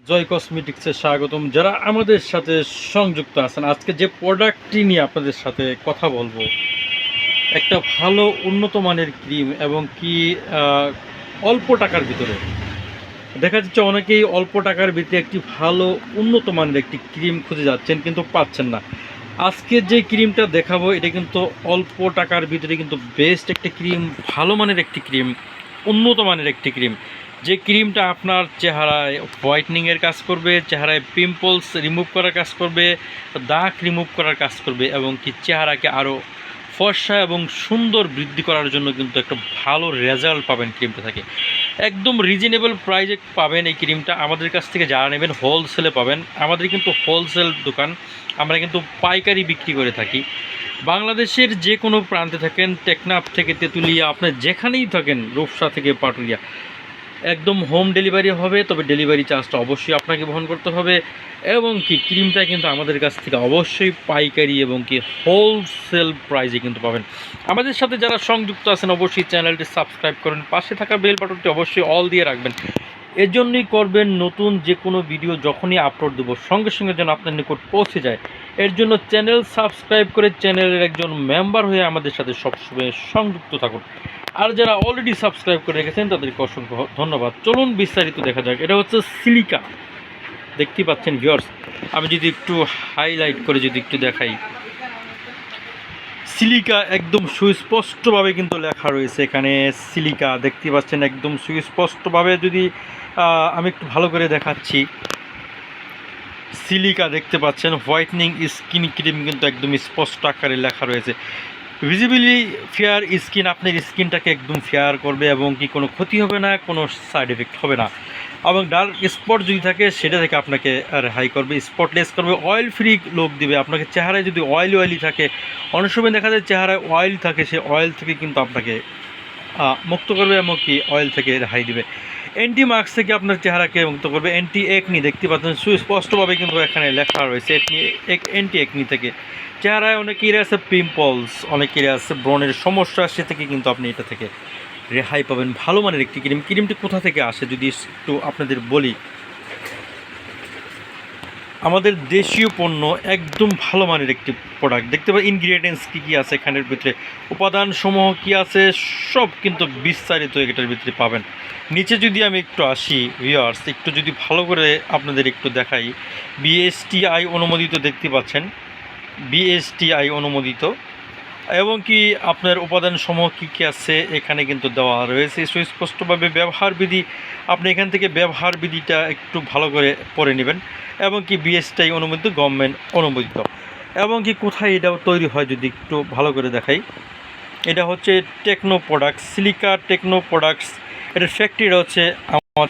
জয় কসমেটিক্সে স্বাগতম। যারা আমাদের সাথে সংযুক্ত আছেন, আজকে যে প্রোডাক্টটি নিয়ে আপনাদের সাথে কথা বলবো, একটা ভালো উন্নত মানের ক্রিম এবং কি অল্প টাকার ভিতরে দেখা যাচ্ছে অনেকেই অল্প টাকার ভিতরে একটি ভালো উন্নত মানের একটি ক্রিম খুঁজে যাচ্ছেন কিন্তু পাচ্ছেন না। আজকে যে ক্রিমটা দেখাবো এটা কিন্তু অল্প টাকার ভিতরে কিন্তু বেস্ট একটি ক্রিম, ভালো মানের একটি ক্রিম, উন্নত মানের একটি ক্রিম। যে ক্রিমটা আপনার চেহারায় হোয়াইটনিংয়ের কাজ করবে, চেহারায় পিম্পলস রিমুভ করার কাজ করবে, দাগ রিমুভ করার কাজ করবে এবং কি চেহারাকে আরও ফর্সা এবং সুন্দর বৃদ্ধি করার জন্য কিন্তু একটা ভালো রেজাল্ট পাবেন ক্রিমটা থেকে। একদম রিজনেবল প্রাইজে পাবেন এই ক্রিমটা। আমাদের কাছ থেকে যারা নেবেন হোলসেলে পাবেন। আমাদের কিন্তু হোলসেল দোকান, আমরা কিন্তু পাইকারি বিক্রি করে থাকি। বাংলাদেশের যে কোনো প্রান্তে থাকেন, টেকনাফ থেকে তেঁতুলিয়া, আপনি যেখানেই থাকেন, রূপসা থেকে পাটুরিয়া, একদম হোম ডেলিভারি হবে। তবে ডেলিভারি চার্জটা অবশ্যই আপনাকে বহন করতে হবে এবং কি ক্রিমটা কিন্তু আমাদের কাছ থেকে অবশ্যই পাইকারি এবং কি হোলসেল প্রাইসে কিন্তু পাবেন। আমাদের সাথে যারা সংযুক্ত আছেন অবশ্যই চ্যানেলটি সাবস্ক্রাইব করুন, পাশে থাকা বেল বাটনটি অবশ্যই অল দিয়ে রাখবেন। এর জন্যই করবেন নতুন যে কোনো ভিডিও যখনই আপলোড দেবো সঙ্গে সঙ্গে যেন আপনার নিকট পৌঁছে যায়। এর জন্য চ্যানেল সাবস্ক্রাইব করে চ্যানেলের একজন মেম্বার হয়ে আমাদের সাথে সবসময় সংযুক্ত থাকুন। আর যারা অলরেডি সাবস্ক্রাইব করে রেখেছেন তাদেরকে অসংখ্য ধন্যবাদ। চলুন বিস্তারিত দেখা যাক। এটা হচ্ছে সিলিকা, দেখতে পাচ্ছেন ভিউয়ার্স। আমি যদি একটু হাইলাইট করে যদি একটু দেখাই, সিলিকা একদম সুস্পষ্টভাবে কিন্তু লেখা রয়েছে এখানে। সিলিকা দেখতে পাচ্ছেন একদম সুস্পষ্টভাবে। যদি আমি একটু ভালো করে দেখাচ্ছি, সিলিকা দেখতে পাচ্ছেন হোয়াইটনিং স্কিন ক্রিম কিন্তু একদম স্পষ্ট আকারে লেখা রয়েছে। ভিজিবিলি ফেয়ার স্কিন, আপনার স্কিনটাকে একদম ফেয়ার করবে এবং কি কোনো ক্ষতি হবে না, কোনো সাইড এফেক্ট হবে না। এবং ডার্ক স্পট যদি থাকে সেটা থেকে আপনাকে রেহাই করবে, স্পটলেস করবে, অয়েল ফ্রি লুক দিবে। আপনাকে চেহারায় যদি অয়েলি থাকে, অনেক সময় দেখা যায় চেহারায় অয়েল থাকে, সে অয়েল থেকে কিন্তু আপনাকে মুক্ত করবে এবং কি অয়েল থেকে রেহাই দিবে। অ্যান্টি মার্কস থেকে আপনার চেহারাকে মুক্ত করবে। অ্যান্টি একনি দেখতে পাচ্ছেন সুস্পষ্টভাবে কিন্তু এখানে লেখা রয়েছে। অ্যান্টি একনি থেকে চেহারায় অনেকেরই আছে পিম্পলস, অনেকেরই আছে ব্রণের সমস্যা, সে থেকে কিন্তু আপনি এটা থেকে রেহাই পাবেন। ভালো মানের একটি ক্রিম। ক্রিমটি কোথা থেকে আসে যদি একটু আপনাদের বলি, আমাদের দেশীয় পণ্য, একদম ভালো মানের একটি প্রোডাক্ট। দেখতে পাবেন ইনগ্রিডিয়েন্টস কী কী আছে এখানের ভিতরে, উপাদানসমূহ কী আছে, সব কিন্তু বিস্তারিত এটার ভিতরে পাবেন। নিচে যদি আমি একটু আসি ভিউয়ার্স, একটু যদি ভালো করে আপনাদের একটু দেখাই, বিএসটিআই অনুমোদিত দেখতে পাচ্ছেন, বিএসটিআই অনুমোদিত এবং কি আপনার উপাদানসমূহ কী কী আছে এখানে কিন্তু দেওয়া রয়েছে সুস্পষ্টভাবে। ব্যবহার বিধি, আপনি এখান থেকে ব্যবহার বিধিটা একটু ভালো করে পড়ে নেবেন এবং কি বিএসটিআই অনুমোদিত, গভর্নমেন্ট অনুমোদিত। এবং কি কোথায় এটাও তৈরি হয় যদি একটু ভালো করে দেখাই, এটা হচ্ছে techno products, silica techno products. এটার ফ্যাক্টরিটা হচ্ছে আমার